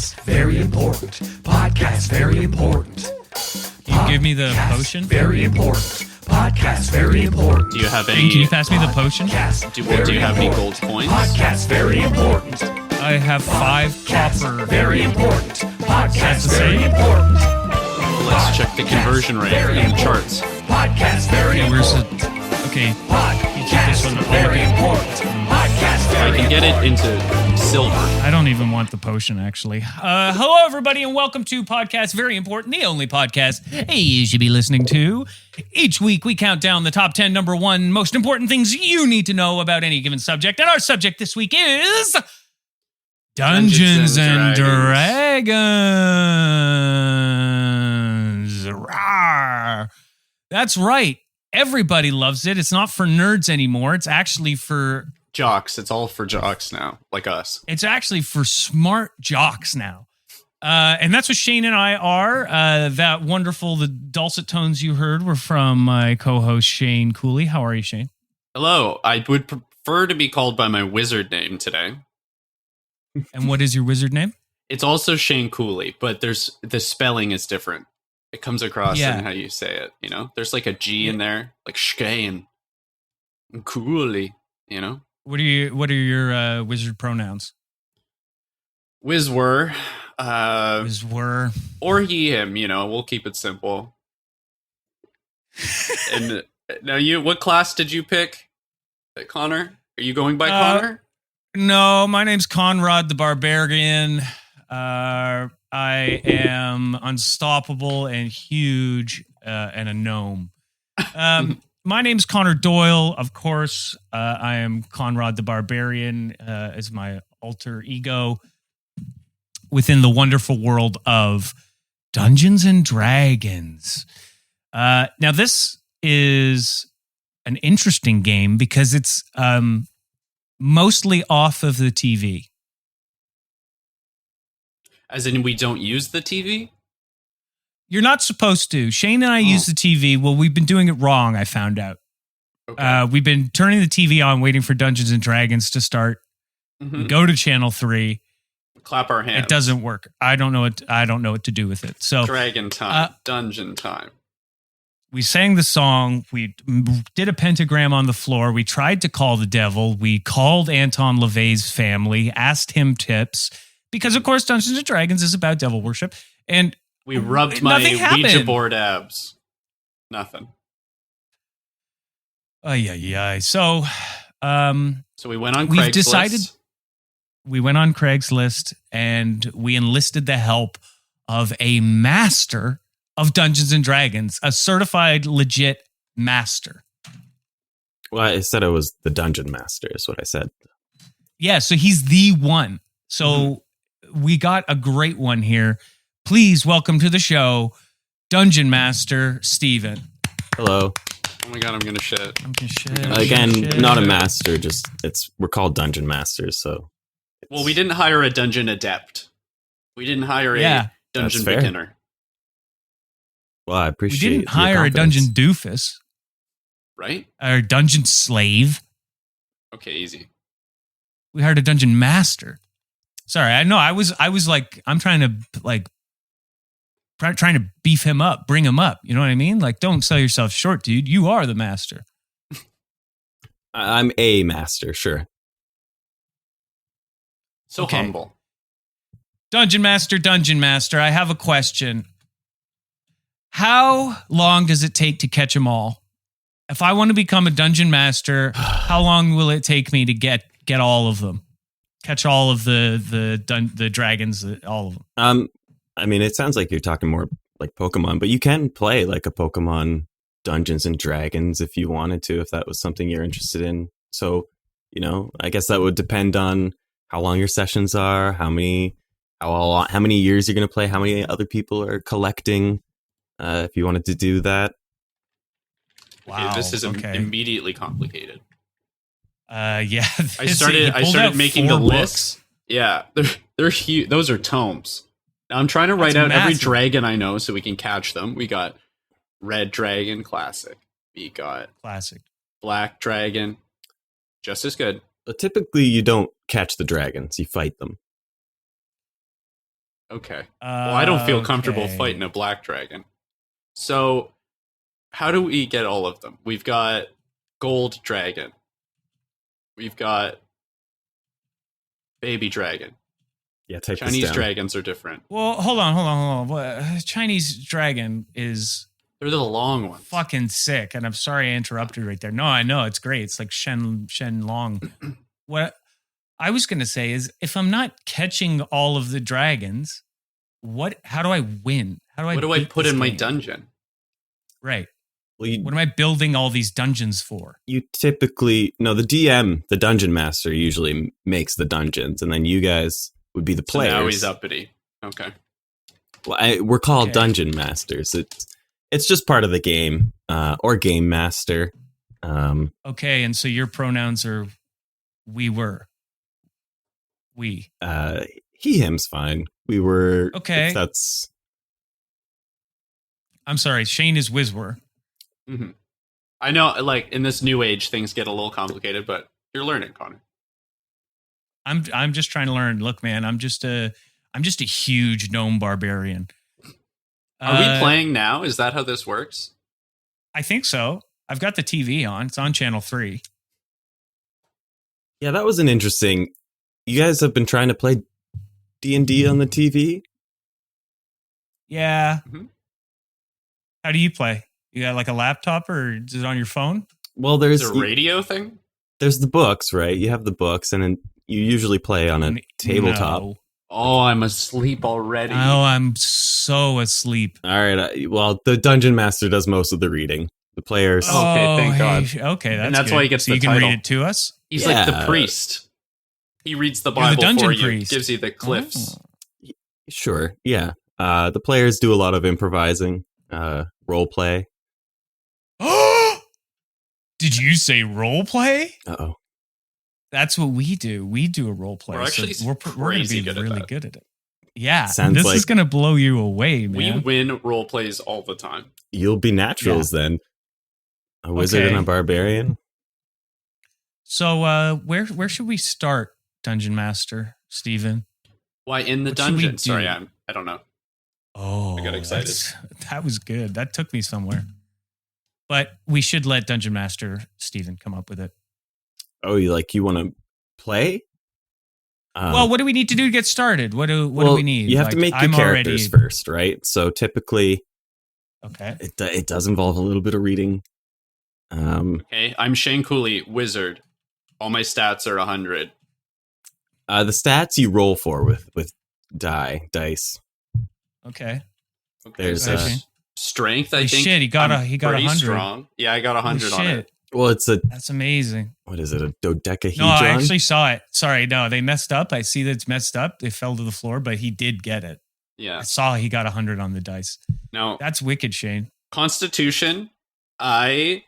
Podcast, very important. Podcast, very important. Can you give me the potion? Very important. Podcast, very important. Do you have Can any? you pass me the potion? Do you have any gold coins? Podcast, very important. I have 5 copper. Very important. Podcast, That's the very same? important. Let's check the conversion rate in the charts. Podcast, very Okay, where's important. the... Okay, you check this one. Very important. Podcast, I very can get it into silver. I don't even want the potion, actually. Hello, everybody, and welcome to Podcast Very Important, the only podcast you should be listening to. Each week, we count down the top 10 number 1 most important things you need to know about any given subject. And our subject this week is... Dungeons and Dragons. Rawr. That's right. Everybody loves it. It's not for nerds anymore. It's actually for... Jocks. It's all for jocks now, like us. It's actually for smart jocks now. And that's what Shane and I are. That wonderful, the dulcet tones you heard were from my co-host, Shane Cooley. How are you, Shane? Hello. I would prefer to be called by my wizard name today. And what is your wizard name? It's also Shane Cooley, but the spelling is different. It comes across in how you say it, you know? There's like a G in there, like Shane. Cooley, you know? What are your wizard pronouns? Wizwer. Wizwer. Or he, him, you know? We'll keep it simple. And now what class did you pick, Connor? Are you going by Connor? No, my name's Conrad the Barbarian. I am unstoppable and huge and a gnome. My name's Connor Doyle, of course. I am Conrad the Barbarian as my alter ego within the wonderful world of Dungeons and Dragons. Now, this is an interesting game because it's mostly off of the TV. As in, we don't use the TV? You're not supposed to. Shane and I use the TV. Well, we've been doing it wrong, I found out. Okay. We've been turning the TV on, waiting for Dungeons and Dragons to start. We go to channel 3. Clap our hands. It doesn't work. I don't know what to do with it. So Dragon time. Dungeon time. we sang the song. We did a pentagram on the floor. We tried to call the devil. We called Anton LaVey's family, asked him tips, because of course Dungeons and Dragons is about devil worship. And we rubbed my happened. Ouija board abs. Nothing. So, So we went on Craigslist. We went on Craigslist and we enlisted the help of a master of Dungeons and Dragons, a certified legit master. Well, I said I was the dungeon master is what I said. Yeah, so he's the one. So we got a great one here. Please welcome to the show, Dungeon Master Steven. Hello. Oh my god, I'm gonna shit. Again, not a master, just we're called dungeon masters, so Well, we didn't hire a dungeon adept. We didn't hire a dungeon fair. beginner. well, I We appreciate didn't your hire a confidence. dungeon doofus Right? or a dungeon slave. Okay, easy. We hired a dungeon master. Sorry, I know. I was like, I'm trying to beef him up, bring him up. You know what I mean? Like, don't sell yourself short, dude. You are the master. I'm a master, sure. So Okay. humble. Dungeon master. I have a question. How long does it take to catch them all? If I want to become a dungeon master, how long will it take me to get all of them? Catch all of the dragons, all of them. I mean, it sounds like you're talking more like Pokemon, but you can play like a Pokemon Dungeons and Dragons if you wanted to, if that was something you're interested in. So, you know, I guess that would depend on how long your sessions are, how many years you're going to play, how many other people are collecting. If you wanted to do that. Wow. Okay, this is immediately complicated. Yeah. I started making the lists. Yeah, they're huge. Those are tomes. Now I'm trying to write out every dragon I know so we can catch them. We got Red Dragon, classic. We got Classic. Black Dragon, just as good. But typically, you don't catch the dragons; you fight them. Okay. Well, I don't feel comfortable Okay. fighting a black dragon. So, how do we get all of them? We've got gold dragon. We've got baby dragon. Yeah, type Chinese this down. dragons are different. Well, hold on. What, Chinese dragon is They're the long ones. fucking sick, and I'm sorry I interrupted right there. No, I know it's great. It's like Shen Long. What I was gonna say is, if I'm not catching all of the dragons, how do I win? How do I? What do I beat put this in my game? dungeon? Right. Well, What am I building all these dungeons for? you typically no, the DM, the dungeon master, usually makes the dungeons, and then you guys would be the So players. now he's uppity. Okay. Well, we're called Okay. dungeon masters. It's just part of the game, or game master. Okay, and so your pronouns are we were. We. He, him's fine. We were Okay. if that's I'm sorry, Shane is Wizwer. Mm-hmm. I know, like, in this new age, things get a little complicated, but you're learning, Connor. I'm just trying to learn. Look, man, I'm just a huge gnome barbarian. Are we playing now? Is that how this works? I think so. I've got the TV on. It's on channel 3. yeah. That was an interesting. You guys have been trying to play D&D on the TV. Yeah. Mhm. How do you play? You got like a laptop or is it on your phone? Well, Is there's it a radio thing? there's the books, right? You have the books, and then you usually play on a tabletop. No. Oh, I'm asleep already. Oh, I'm so asleep. All right. Well, the dungeon master does most of the reading. The players. Oh, okay, thank God. Okay, And that's why he gets so the you can title. read it to us? He's like the Yeah. priest. He reads the You're the Bible dungeon for you. priest. Gives you the cliffs. Oh. Sure. Yeah. The players do a lot of improvising, role play. Did you say role play? Uh-oh. That's what we do. We do a role play. We're actually we're going to crazy be good at really that. good at it. Yeah, Sounds this like- is going to blow you away, We man. win role plays all the time. You'll be naturals then. A wizard Okay. and a barbarian. So, where should we start, Dungeon Master Steven? Why in the What should we dungeon? Sorry, do? I don't know. Oh, I got excited. That was good. That took me somewhere. But we should let Dungeon Master Steven come up with it. Oh, you want to play? Well, what do we need to do to get started? What do well, we need? You have to make your I'm characters first, right? So typically, Okay. it does involve a little bit of reading. Okay, I'm Shane Cooley, wizard. All my stats are 100. The stats you roll for with dice. Okay. Okay, There's so Okay. strength. I Holy think shit, he got I'm he got pretty 100. strong. Yeah, I got 100 Holy on shit. it. Well, it's a That's amazing. what is it? A dodecahedron? No, I actually saw it. Sorry, no, they messed up. I see that it's messed up. They fell to the floor, but he did get it. Yeah. I saw he got 100 on the dice. Now, That's wicked, Shane. Constitution. I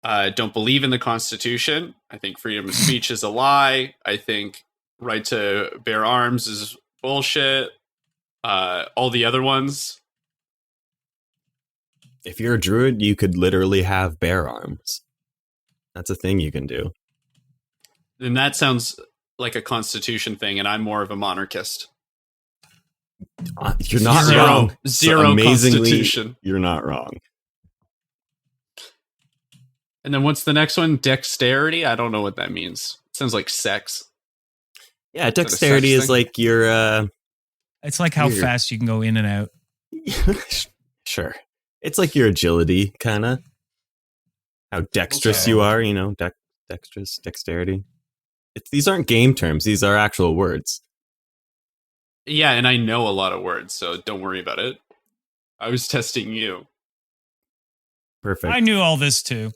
don't believe in the Constitution. I think freedom of speech is a lie. I think right to bear arms is bullshit. All the other ones. If you're a druid, you could literally have bear arms. That's a thing you can do. Then that sounds like a Constitution thing, and I'm more of a monarchist. You're not Zero- wrong. zero Amazingly, Constitution. you're not wrong. And then what's the next one? Dexterity? I don't know what that means. It sounds like sex. Yeah, a dexterity sex is thing? like your It's like how Weird. fast you can go in and out. sure. It's like your agility, kind of. How dexterous Okay. you are, dexterity. These aren't game terms. These are actual words. Yeah, and I know a lot of words, so don't worry about it. I was testing you. Perfect. I knew all this too.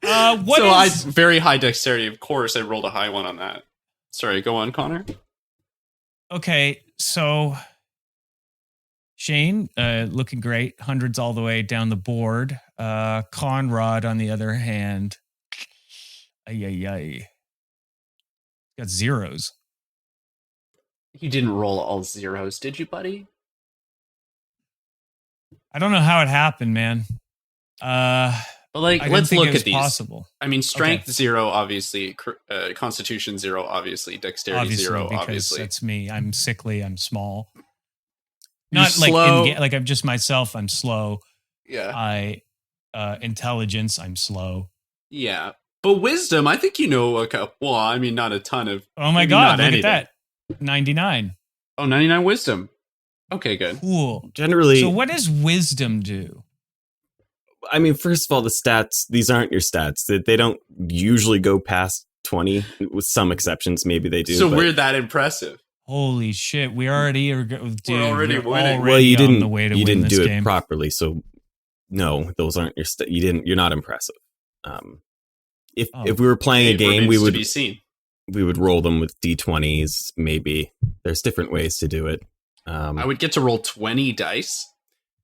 Very high dexterity, of course. I rolled a high one on that. Sorry, go on, Connor. Okay, so Shane, looking great, hundreds all the way down the board. Conrad, on the other hand, got zeros. You didn't roll all zeros, did you, buddy? I don't know how it happened, man. But let's look at these. Possible. I mean, strength 0, obviously. Constitution 0, obviously. Dexterity 0, because obviously. That's me. I'm sickly. I'm small. You're Not slow. like I'm just myself. I'm slow. Yeah. Intelligence. I'm slow. Yeah. But wisdom, I think you know a couple. Well, I mean, not a ton of. Oh my God! Look at that. 99. Oh, 99 wisdom. Okay, good. Cool. Generally. So what does wisdom do? I mean, first of all, the stats, these aren't your stats. They don't usually go past 20, with some exceptions. Maybe they do. So we're that impressive. Holy shit. We already are. Dude, we're already winning. Well, you didn't, you didn't do game. it properly. So no, those aren't your you're not impressive. If we were playing a game, we would roll them with D20s. Maybe there's different ways to do it. I would get to roll 20 dice.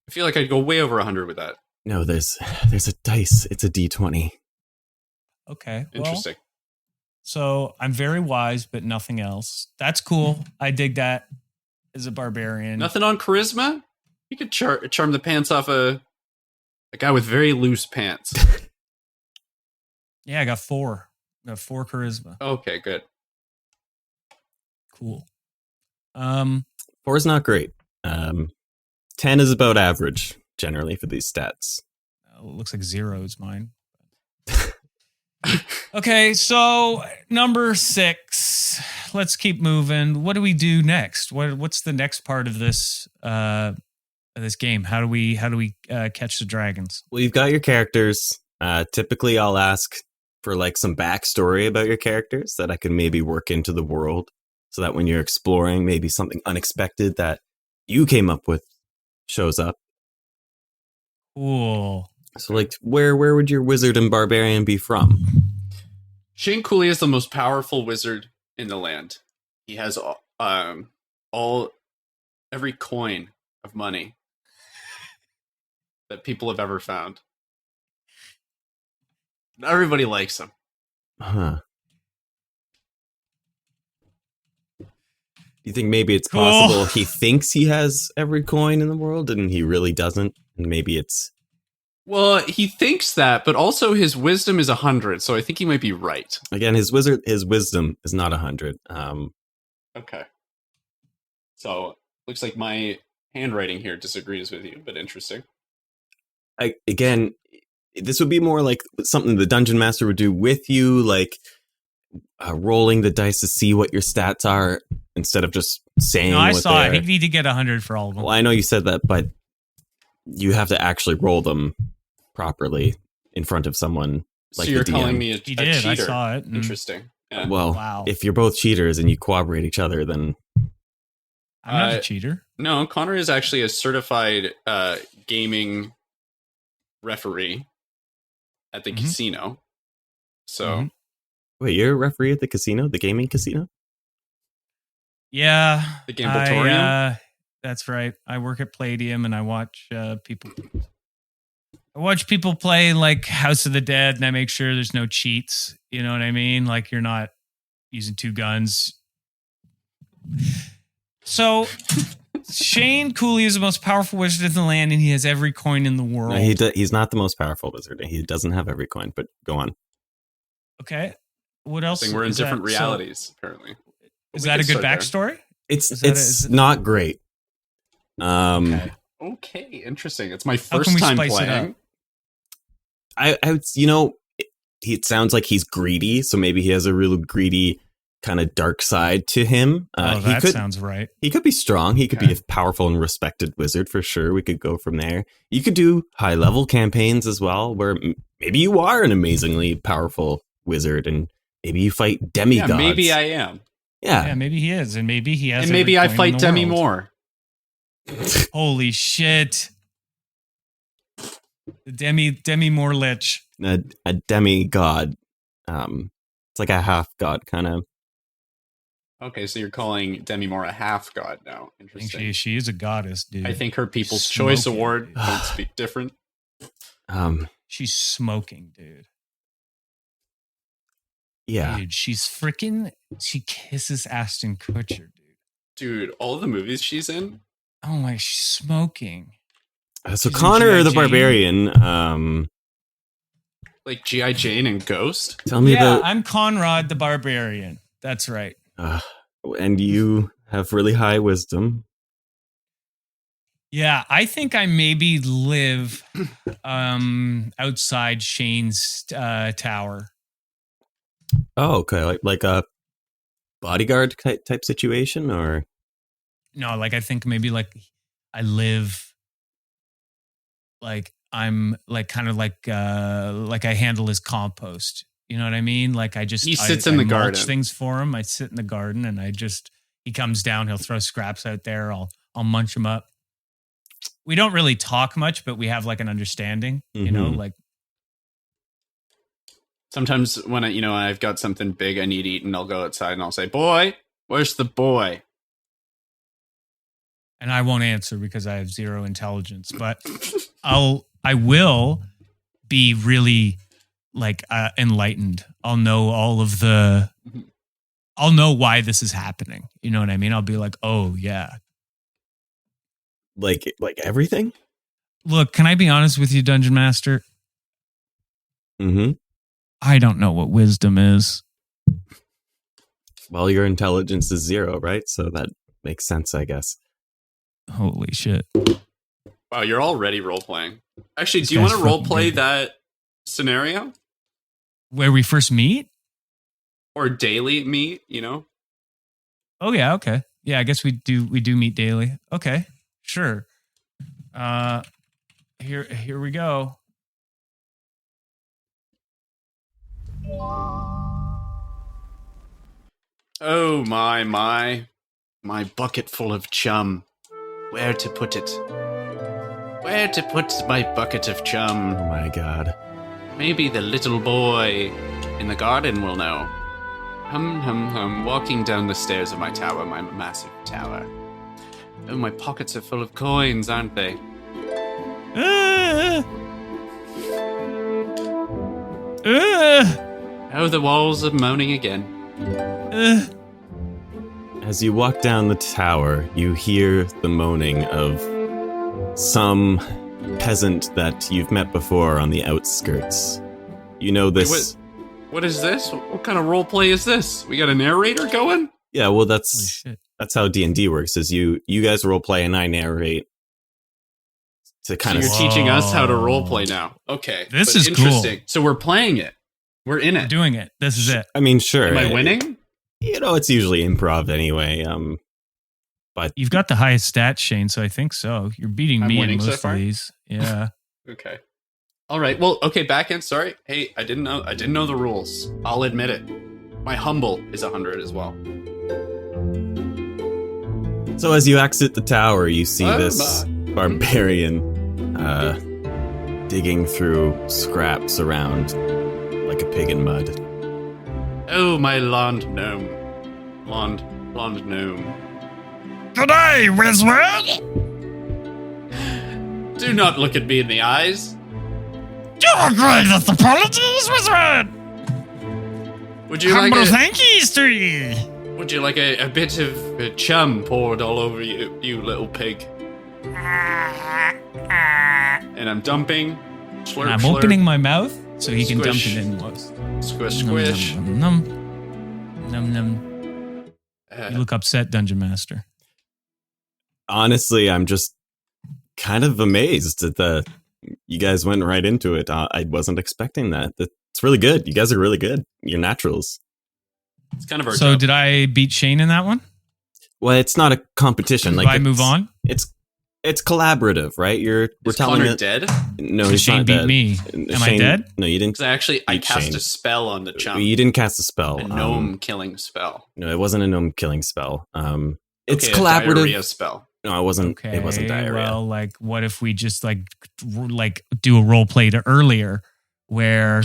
I feel like I'd go way over 100 with that. No, there's a dice. It's a D20. Okay. Interesting. Well, so I'm very wise, but nothing else. That's cool. I dig that as a barbarian. Nothing on charisma? You could charm the pants off a guy with very loose pants. Yeah, I got 4. I got 4 charisma. Okay, good. Cool. 4 is not great. 10 is about average generally for these stats. Looks like 0 is mine. Okay, so number 6. Let's keep moving. What do we do next? What's the next part of this game? How do we catch the dragons? Well, you've got your characters. Typically, I'll ask for like some backstory about your characters that I can maybe work into the world, so that when you're exploring, maybe something unexpected that you came up with shows up. Cool. So, like, where would your wizard and barbarian be from? Shane Cooley is the most powerful wizard in the land. He has every coin of money that people have ever found. Everybody likes him. Huh. You think maybe it's possible he thinks he has every coin in the world and he really doesn't? And maybe it's... Well, he thinks that, but also his wisdom is 100, so I think he might be right. Again, his wisdom is not 100. Okay. So, looks like my handwriting here disagrees with you, but interesting. Again, this would be more like something the dungeon master would do with you, like rolling the dice to see what your stats are instead of just saying. No, I saw it. He'd need to get 100 for all of them. Well, I know you said that, but you have to actually roll them properly in front of someone. Like so you're the DM. calling me a cheater? I saw it. Interesting. Yeah. Well, if you're both cheaters and you cooperate each other, then I'm not a cheater. No, Connor is actually a certified gaming referee at the casino. So, wait, you're a referee at the casino, the gaming casino? Yeah, the Gambletorium. That's right. I work at Palladium, and I watch people. I watch people play like House of the Dead, and I make sure there's no cheats. You know what I mean? Like you're not using 2 guns. So, Shane Cooley is the most powerful wizard in the land, and he has every coin in the world. No, he's not the most powerful wizard. He doesn't have every coin, but go on. Okay. What else? We're in different realities, apparently. Is that a good backstory? It's not great. Okay, interesting. It's my first time playing. It sounds like he's greedy, so maybe he has a really greedy kind of dark side to him. That sounds right. He could be strong. He could be a powerful and respected wizard for sure. We could go from there. You could do high level campaigns as well, where maybe you are an amazingly powerful wizard, and maybe you fight demigods. Yeah, maybe I am. Yeah, maybe he is, and maybe he has. And maybe I fight Demi Moore. Holy shit! The Demi Moore Lich. A demigod. It's like a half god kind of. Okay, so you're calling Demi Moore a half god now. Interesting. I think she is a goddess, dude. I think her People's Choice Award would speak different. She's smoking, dude. Yeah. Dude, she kisses Ashton Kutcher, dude. Dude, all the movies she's in? Oh my, she's smoking. So Connor the Barbarian, Like G.I. Jane and Ghost? Tell me about... I'm Conrad the Barbarian. That's right. And you have really high wisdom. Yeah, I think I maybe live outside Shane's tower. Oh, okay. Like a bodyguard type situation, or? No, like I think maybe like I live like I'm like kind of like I handle his compost. You know what I mean? Like he sits in the garden. Mulch things for him. I sit in the garden and he comes down, he'll throw scraps out there, I'll munch him up. We don't really talk much, but we have like an understanding, you know, like sometimes when I've got something big I need eaten, I'll go outside and I'll say, "Boy, where's the boy?" And I won't answer because I have zero intelligence, but I will be really like enlightened. I'll know I'll know why this is happening. You know what I mean? I'll be like, "Oh yeah." Like everything? Look, can I be honest with you, Dungeon Master? Mm-hmm. I don't know what wisdom is. Well, your intelligence is 0, right? So that makes sense, I guess. Holy shit. Wow, you're already role-playing. Actually, do you want to role-play that scenario? Where we first meet? Or daily meet, you know? Oh, yeah, okay. Yeah, I guess we do meet daily. Okay, sure. Here we go. Oh, my bucket full of chum. Where to put it? Where to put my bucket of chum? Oh my god. Maybe the little boy in the garden will know. Hum, hum, hum, walking down the stairs of my tower, my massive tower. Oh, my pockets are full of coins, aren't they? Oh, the walls are moaning again. As you walk down the tower, you hear the moaning of some peasant that you've met before on the outskirts. You know this... Wait, what is this? What kind of roleplay is this? We got a narrator going? Yeah, well, that's how D&D works, is you guys roleplay and I narrate to kind of... So you're teaching us how to roleplay now. Okay. This is interesting. Cool. So we're playing it. We're in it. We're doing it. This is it. I mean, sure. Am I winning? It's usually improv anyway. But you've got the highest stats, Shane, so I think so. You're beating me in most of these. Yeah. Okay. All right. Well, okay, back in. Sorry. Hey, I didn't know the rules. I'll admit it. My humble is 100 as well. So as you exit the tower, you see this barbarian digging through scraps around like a pig in mud. Oh, my blonde gnome. Blonde gnome. G'day, wizard! Do not look at me in the eyes. Your greatest apologies, wizard! Would you Humble like thankies to you! Would you like a bit of chum poured all over you, you little pig? And I'm dumping. Slurp, I'm slurp. opening my mouth so he can Squish. dump it in most. Squish, squish. Num, num, num, num. You look upset, Dungeon Master. Honestly, I'm just kind of amazed that you guys went right into it. I wasn't expecting that. It's really good. You guys are really good. You're naturals. It's kind of our So job. did I beat Shane in that one? Well, it's not a competition. Did I move on? It's collaborative, right? We're Is telling Connor it. dead? No, he's Shane not beat dead. me. Am I dead? No, you didn't. I cast Shane. a spell on the chum. You didn't cast a spell. A gnome killing spell. No, it wasn't a gnome killing spell. It's Okay, collaborative. A diarrhea spell. No, it wasn't. Okay. It wasn't diarrhea. Well, like, what if we just like do a role play to earlier, where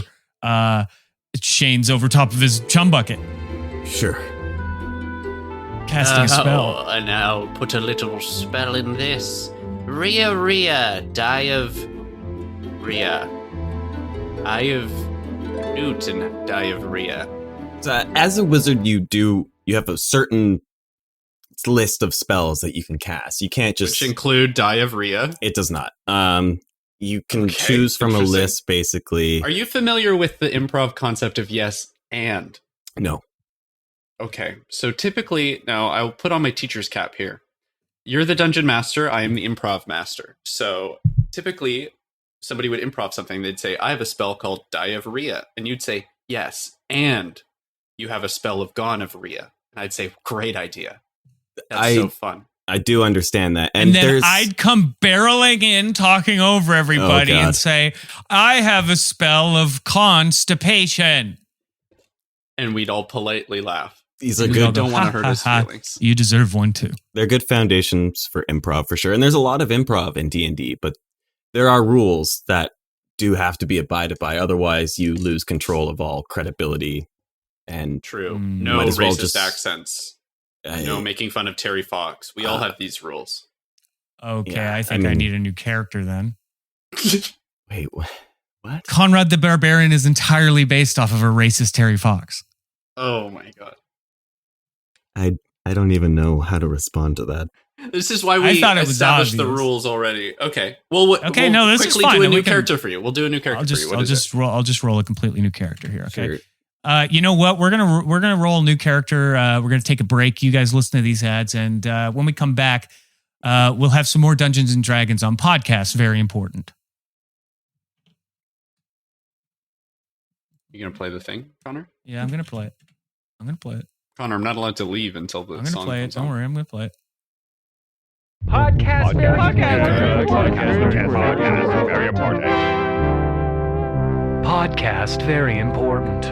Shane's over top of his chum bucket, Sure. casting a spell. And now put a little spell in this. Rhea, die of Rhea. Eye of Newton, die of Rhea. So, as a wizard, you have a certain list of spells that you can cast. You can't just Which include die of Rhea. It does not. you can choose from a list, basically. Are you familiar with the improv concept of yes and? No. Okay, so typically, now I'll put on my teacher's cap here. You're the dungeon master, I am the improv master. So typically, somebody would improv something, they'd say, I have a spell called diarrhea. And you'd say, yes, and you have a spell of gonorrhea. And I'd say, great idea. That's so fun. I do understand that. And then I'd come barreling in, talking over everybody and say, I have a spell of constipation. And we'd all politely laugh. These are good. Don't want to hurt his feelings. You deserve one too. They're good foundations for improv for sure. And there's a lot of improv in D&D, but there are rules that do have to be abided by. Otherwise, you lose control of all credibility. And true. No racist accents. No making fun of Terry Fox. We all have these rules. Okay, I think I need a new character then. Wait, what? Conrad the Barbarian is entirely based off of a racist Terry Fox. Oh my god. I don't even know how to respond to that. This is why we established the rules already. Okay. Well, we'll this is fine. Do a new character for you. We'll do a new character for you. I'll just roll a completely new character here. Okay. Sure. You know what? We're gonna roll a new character. We're gonna take a break. You guys listen to these ads, and when we come back, we'll have some more Dungeons and Dragons on podcast. Very important. You gonna play the thing, Connor? Yeah, I'm gonna play it. Connor, I'm not allowed to leave until the song comes on. I'm gonna play it. Don't worry, I'm gonna play it. Podcast very important. Podcast very important.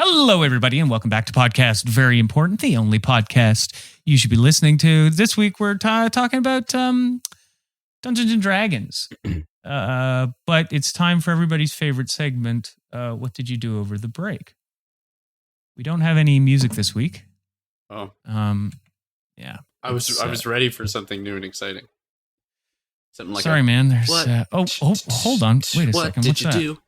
Hello, everybody, and welcome back to Podcast Very Important, the only podcast you should be listening to. This week, we're talking about Dungeons and Dragons. But it's time for everybody's favorite segment. What did you do over the break? We don't have any music this week. Oh. Yeah. I was ready for something new and exciting. Something like sorry, man. There's hold on. Wait a second. What did you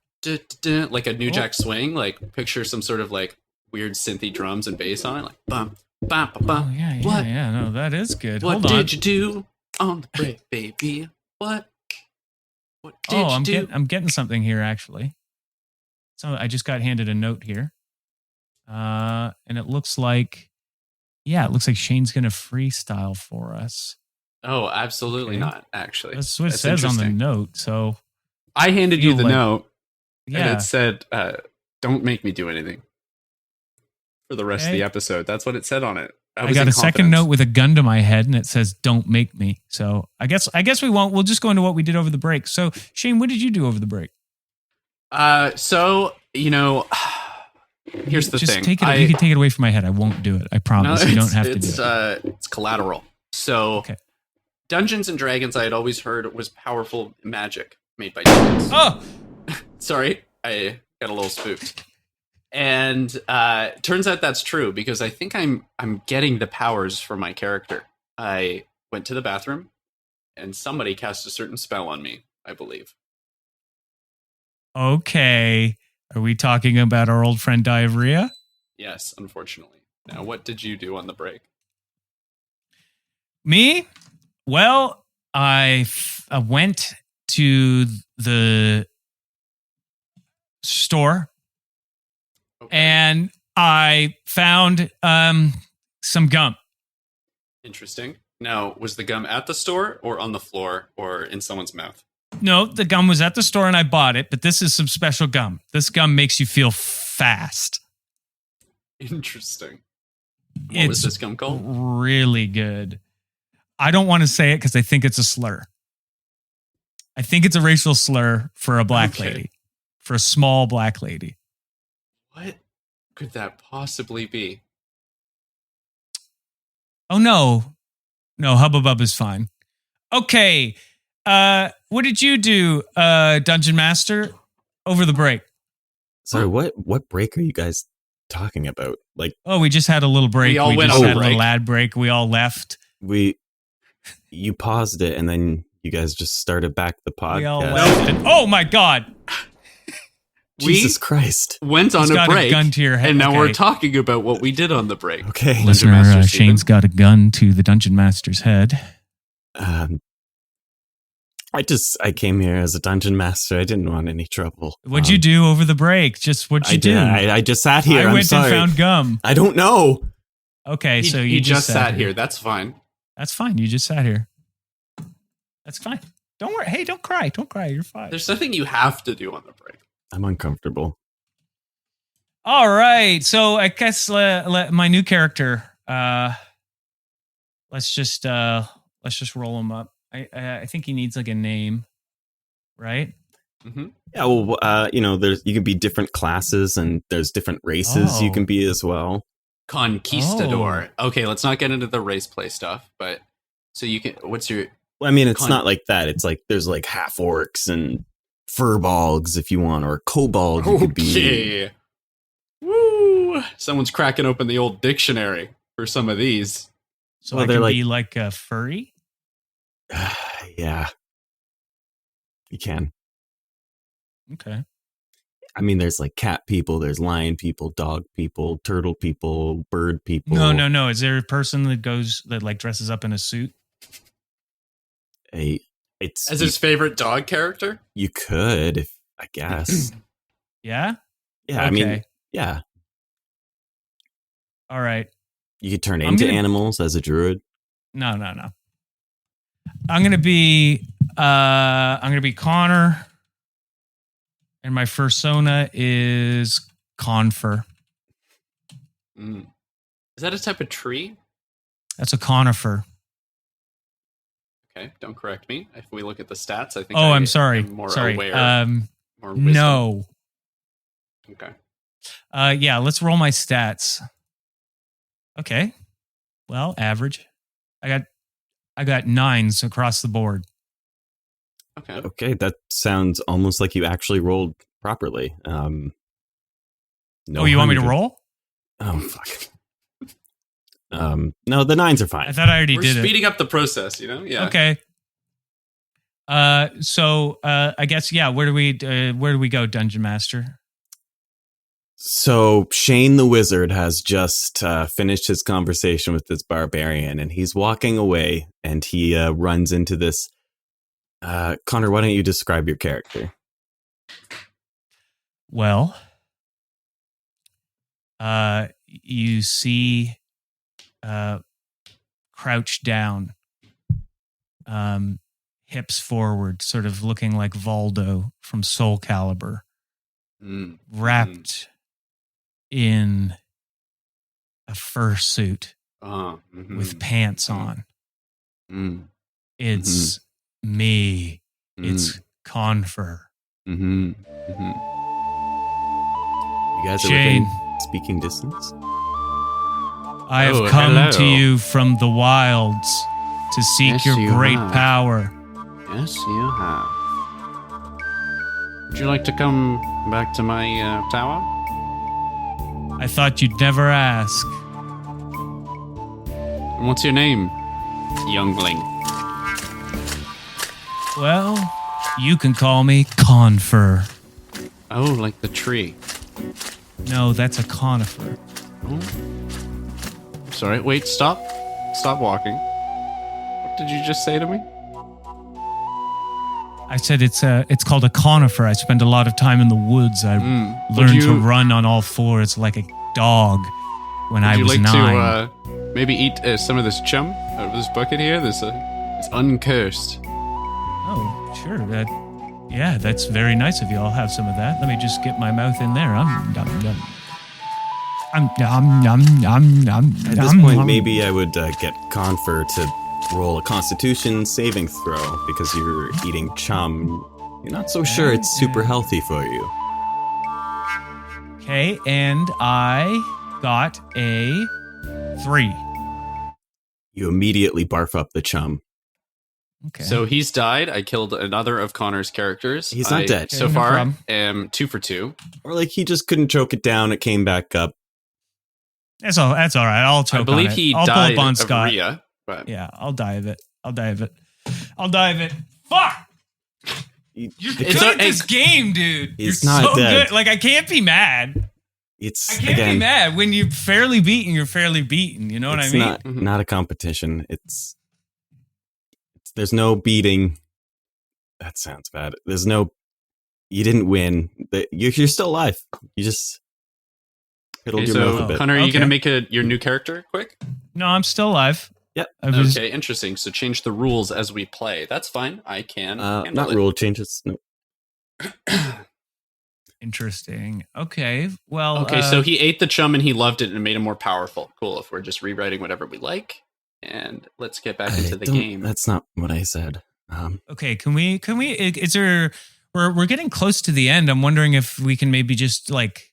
do? Like a New Jack Swing? Like picture some sort of like weird synthy drums and bass on it, like bum bum bum bum. Oh, yeah. No, that is good. What did you do on the break, baby? What did you do? I'm getting something here actually. So I just got handed a note here. And it looks like Shane's going to freestyle for us. Oh, absolutely not, actually. That's what it says on the note. So I handed you the note, and it said, don't make me do anything for the rest of the episode. That's what it said on it. I got a second note with a gun to my head, and it says, don't make me. So I guess we won't. We'll just go into what we did over the break. So, Shane, what did you do over the break? Here's the thing. You can take it away from my head. I won't do it. I promise. You don't have to do it. It's collateral. So, Dungeons and Dragons, I had always heard, was powerful magic made by demons. Oh! Sorry. I got a little spooked. And turns out that's true, because I think I'm getting the powers for my character. I went to the bathroom, and somebody cast a certain spell on me, I believe. Okay. Are we talking about our old friend Diarrhea? Yes, unfortunately. Now, what did you do on the break? Me? Well, I went to the store and I found some gum. Interesting. Now, was the gum at the store or on the floor or in someone's mouth? No, the gum was at the store and I bought it, but this is some special gum. This gum makes you feel fast. Interesting. What was this gum called? Really good. I don't want to say it because I think it's a slur. I think it's a racial slur for a black lady, for a small black lady. What could that possibly be? Oh, no. No, Hubba Bub is fine. Okay. What did you do, Dungeon Master, over the break? Sorry, what break are you guys talking about? Like, we just had a little break. We just had a little ad break. We all left. You paused it, and then you guys just started back the podcast. We all left. Oh my God! Jesus Christ! Went on a break, gun to your head, and now we're talking about what we did on the break. Okay, listener, Shane's got a gun to the Dungeon Master's head. I came here as a dungeon master. I didn't want any trouble. What'd you do over the break? Just what'd you do? I just sat here. I I'm went sorry. and found gum. I don't know. Okay, so you just sat here. That's fine. That's fine. You just sat here. That's fine. Don't worry. Hey, don't cry. Don't cry. You're fine. There's nothing you have to do on the break. I'm uncomfortable. All right. So I guess my new character. Let's just roll him up. I think he needs like a name, right? Mm-hmm. Yeah. Well, you can be different classes, and there's different races you can be as well. Conquistador. Okay, let's not get into the race play stuff, but so you can. What's your? Well, I mean, it's not like that. It's like there's like half orcs and furbolgs if you want, or kobold. You could be. Woo! Someone's cracking open the old dictionary for some of these. So I can be like a furry? Yeah. You can. Okay. I mean, there's like cat people, there's lion people, dog people, turtle people, bird people. No. Is there a person that like dresses up in a suit? It's as his favorite dog character? You could, I guess. Yeah? Yeah, okay. I mean, yeah. All right. You could turn into animals as a druid. No. I'm gonna be Connor, and my fursona is Confer. Is that a type of tree? That's a conifer. Okay, don't correct me. If we look at the stats, I think. I'm sorry. I'm more sorry. aware. More wisdom. No. Okay. Yeah. Let's roll my stats. Okay. Well, average. I got 9s across the board. Okay, that sounds almost like you actually rolled properly. You want me to roll? Oh, fuck. No, the 9s are fine. I thought I already did it. We're speeding up the process, Yeah. Okay. So I guess where do we go, Dungeon Master? So Shane the Wizard has just finished his conversation with this barbarian, and he's walking away, and he runs into this. Connor, why don't you describe your character? Well, you see, crouched down, hips forward, sort of looking like Voldo from Soul Calibur, wrapped in a fursuit with pants on. It's me. It's Confer. You guys are Shane, within speaking distance? I have come to you from the wilds to seek your great power. Yes, you have. Would you like to come back to my tower? I thought you'd never ask. And what's your name, youngling? Well, you can call me Confer. Oh, like the tree. No, that's a conifer. Oh. Sorry, wait, stop. Stop walking. What did you just say to me? I said it's called a conifer. I spend a lot of time in the woods. I learned to run on all fours like a dog when I was 9. Would you like to maybe eat some of this chum out of this bucket here? It's uncursed. Oh, sure. Yeah, that's very nice of you. I'll have some of that. Let me just get my mouth in there. At this point, maybe I would get Confer to roll a Constitution saving throw because you're eating chum. You're not so sure it's super healthy for you. Okay, and I got a 3. You immediately barf up the chum. Okay. So he's died. I killed another of Connor's characters. He's not dead. So far, am 2 for 2. Or like he just couldn't choke it down. It came back up. That's all right. I'll choke. I believe on he I'll died pull up on of Scott. Rhea, but Yeah, I'll die of it. Fuck! You're good at this game, dude. He's You're not so dead. good. Like, I can't be mad. I can't be mad. When you're fairly beaten, you're fairly beaten. You know what I mean? Not a competition. There's no beating. That sounds bad. You didn't win. You're still alive. You just fiddled your mouth a bit. Connor, are you going to make your new character quick? No, I'm still alive. Yep. Okay, interesting. So change the rules as we play. That's fine. I can. Not rule changes. No. Interesting. Okay. Well. Okay, so he ate the chum and he loved it and it made him more powerful. Cool. If we're just rewriting whatever we like, and let's get back into the game. That's not what I said. Okay. Can we? Is there? We're getting close to the end. I'm wondering if we can maybe just like.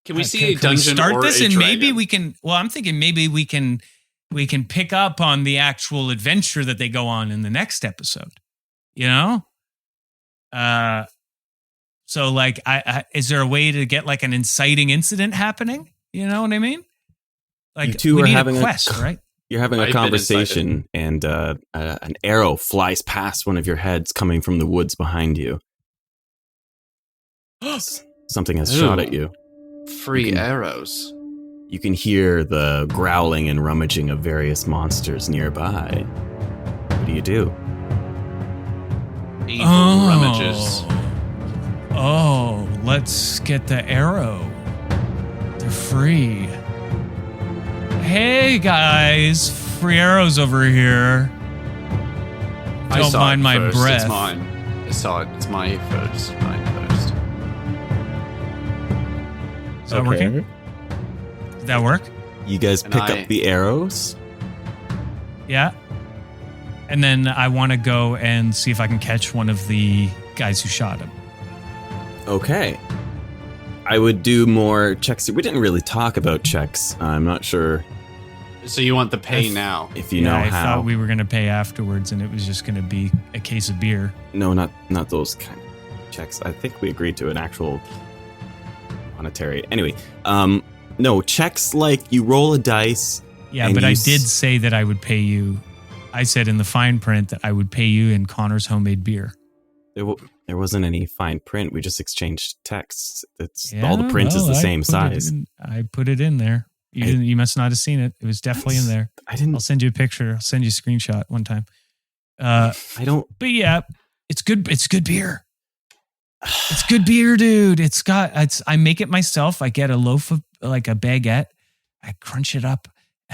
Can we see a dungeon start or this a and dragon? maybe we can. Well, I'm thinking maybe we can pick up on the actual adventure that they go on in the next episode. You know. So like, is there a way to get like an inciting incident happening? You know what I mean? Like, you two are having a quest, right? You're having a conversation, and an arrow flies past one of your heads, coming from the woods behind you. Something has shot at you. Free arrows. You can hear the growling and rummaging of various monsters nearby. What do you do? Evil rummages. Oh, let's get the arrow. They're free. Hey guys, free arrows over here. Don't mind my breath. It's mine. I saw it. It's my first. Mine first. Is that working? Did that work? You guys pick up the arrows? Yeah. And then I want to go and see if I can catch one of the guys who shot him. Okay. I would do more checks. We didn't really talk about checks. I'm not sure. So you want the pay now? If you know I how. thought we were going to pay afterwards and it was just going to be a case of beer. No, not those kind of checks. I think we agreed to an actual monetary. Anyway, no, checks like you roll a dice. Yeah, but I did say that I would pay you. I said in the fine print that I would pay you in Connor's homemade beer. There wasn't any fine print. We just exchanged texts. All the print is the same size. I put it in there. You must not have seen it. It was definitely in there. I didn't. I'll send you a picture. I'll send you a screenshot one time. I don't. But yeah, it's good. It's good beer. It's good beer, dude. I make it myself. I get a loaf of like a baguette. I crunch it up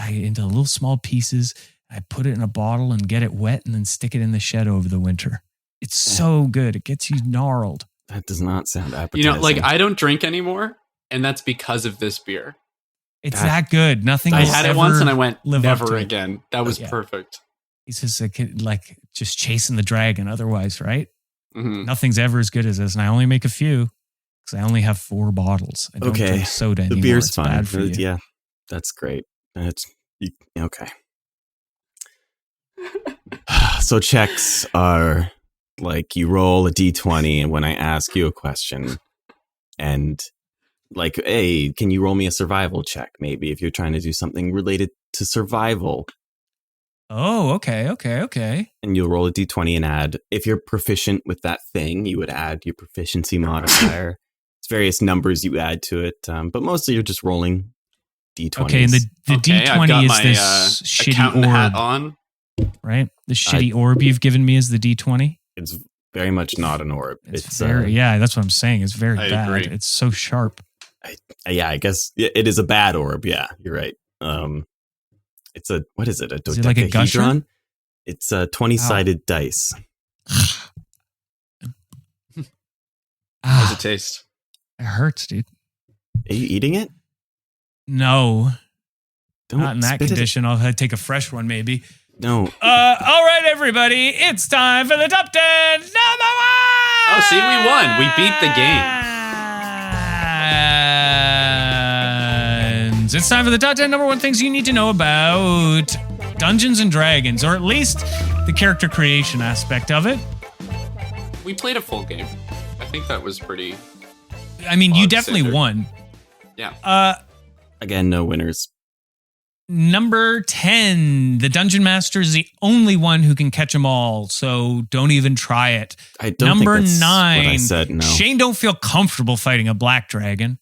into little small pieces. I put it in a bottle and get it wet and then stick it in the shed over the winter. It's so good. It gets you gnarled. That does not sound appetizing. You know, like I don't drink anymore, and that's because of this beer. It's that good. Nothing. I had it once, and I went never it. again. That was perfect. He's just like just chasing the dragon. Otherwise, right? Mm-hmm. Nothing's ever as good as this, and I only make a few because I only have 4 bottles. I don't drink soda anymore. The beer's it's fine. Bad for you. Yeah, that's great. Okay. So checks are like you roll a d20, and when I ask you a question, and like, hey, can you roll me a survival check? Maybe if you're trying to do something related to survival. Oh, okay. And you'll roll a d20 and add, if you're proficient with that thing, you would add your proficiency modifier. It's various numbers you add to it, but mostly you're just rolling d20s. Okay, and the d20 is this shitty orb hat on, right? The shitty orb you've given me is the d20. It's very much not an orb. It's very that's what I'm saying. It's very bad. Agree. It's so sharp. I guess it is a bad orb. Yeah, you're right. It's what is it? A dodecahedron? Is it like a gusher? It's a 20-sided dice. How's it taste? It hurts, dude. Are you eating it? No. Don't not in that condition. I'll take a fresh one, maybe. No. All right, everybody. It's time for the top 10 number 1. Oh, see, we won. We beat the game. It's time for the top 10 number 1 things you need to know about Dungeons and Dragons, or at least the character creation aspect of it. We played a full game. I think that was pretty. I mean, you definitely won. Yeah. Again, no winners. Number 10, the Dungeon Master is the only one who can catch them all, so don't even try it. I don't Number think that's 9, what I said, no. Shane don't feel comfortable fighting a black dragon.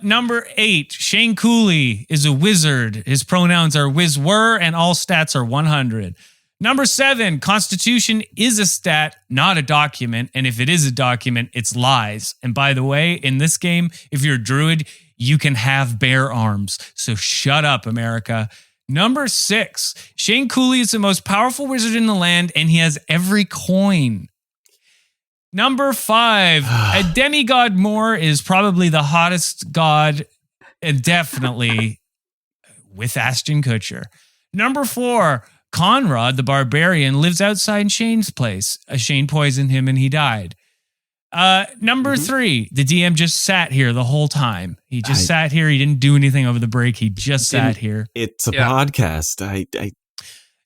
Number 8, Shane Cooley is a wizard. His pronouns are whiz were and all stats are 100. Number 7, Constitution is a stat, not a document. And if it is a document, it's lies. And by the way, in this game, if you're a druid, you can have bear arms. So shut up, America. Number 6, Shane Cooley is the most powerful wizard in the land, and he has every coin. Number 5, a demigod Moore is probably the hottest god, and definitely with Ashton Kutcher. Number 4, Conrad, the barbarian, lives outside Shane's place. Shane poisoned him and he died. Number 3, the DM just sat here the whole time. He just sat here. He didn't do anything over the break. He just sat here. It's a podcast.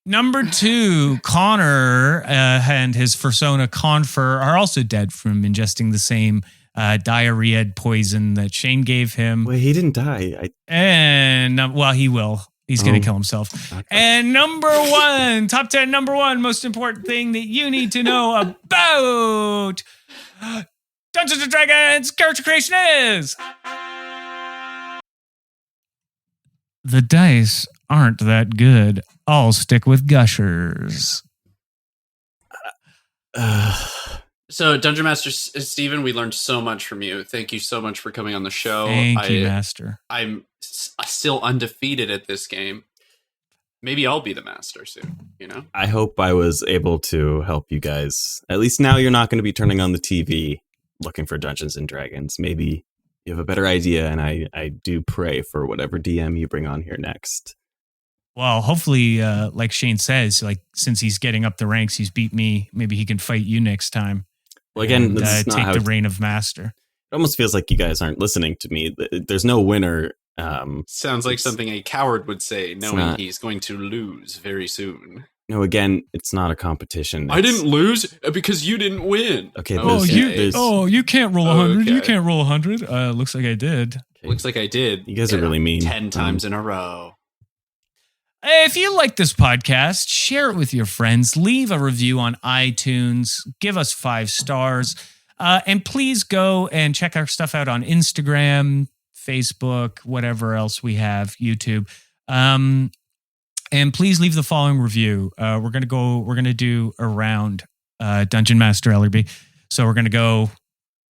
Number 2, Connor and his persona Confer are also dead from ingesting the same diarrhea poison that Shane gave him. Well, he didn't die. Well, he will. He's going to kill himself. Okay. And number 1, top 10, number 1, most important thing that you need to know about Dungeons & Dragons character creation is... The dice aren't that good. I'll stick with Gushers. So, Dungeon Master Steven, we learned so much from you. Thank you so much for coming on the show. Thank you, Master. I'm still undefeated at this game. Maybe I'll be the master soon, you know? I hope I was able to help you guys. At least now you're not going to be turning on the TV looking for Dungeons & Dragons. Maybe you have a better idea, and I do pray for whatever DM you bring on here next. Well, hopefully, like Shane says, like since he's getting up the ranks, he's beat me. Maybe he can fight you next time. Well, again, this is not take the reign of master. It almost feels like you guys aren't listening to me. There's no winner. Sounds like something a coward would say, knowing he's going to lose very soon. No, again, it's not a competition. I didn't lose because you didn't win. Okay. You can't roll 100. Okay. You can't roll 100. Looks like I did. Okay. Looks like I did. You guys are really mean. 10 times in a row. If you like this podcast, share it with your friends. Leave a review on iTunes. Give us 5 stars. And please go and check our stuff out on Instagram, Facebook, whatever else we have, YouTube. And please leave the following review. We're going to do a round, Dungeon Master Stellerby. So we're going to go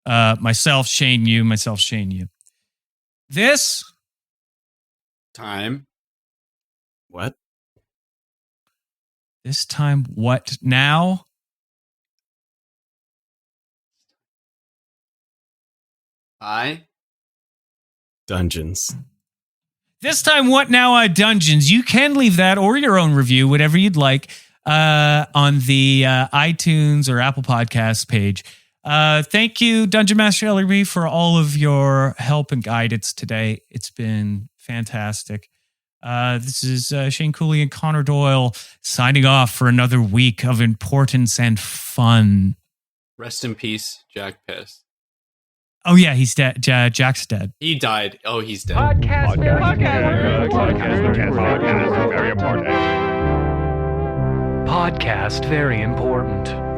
myself, Shane, you, myself, Shane, you. This time. What? This time, what now? Dungeons. This time, what now? Dungeons. You can leave that or your own review, whatever you'd like, on the iTunes or Apple Podcasts page. Thank you, Dungeon Master Stellerby, for all of your help and guidance today. It's been fantastic. This is Shane Cooley and Connor Doyle signing off for another week of importance and fun. Rest in peace, Jack Piss. Oh, yeah, he's dead. Jack's dead. He died. Oh, he's dead. Podcast very important. Podcast very important.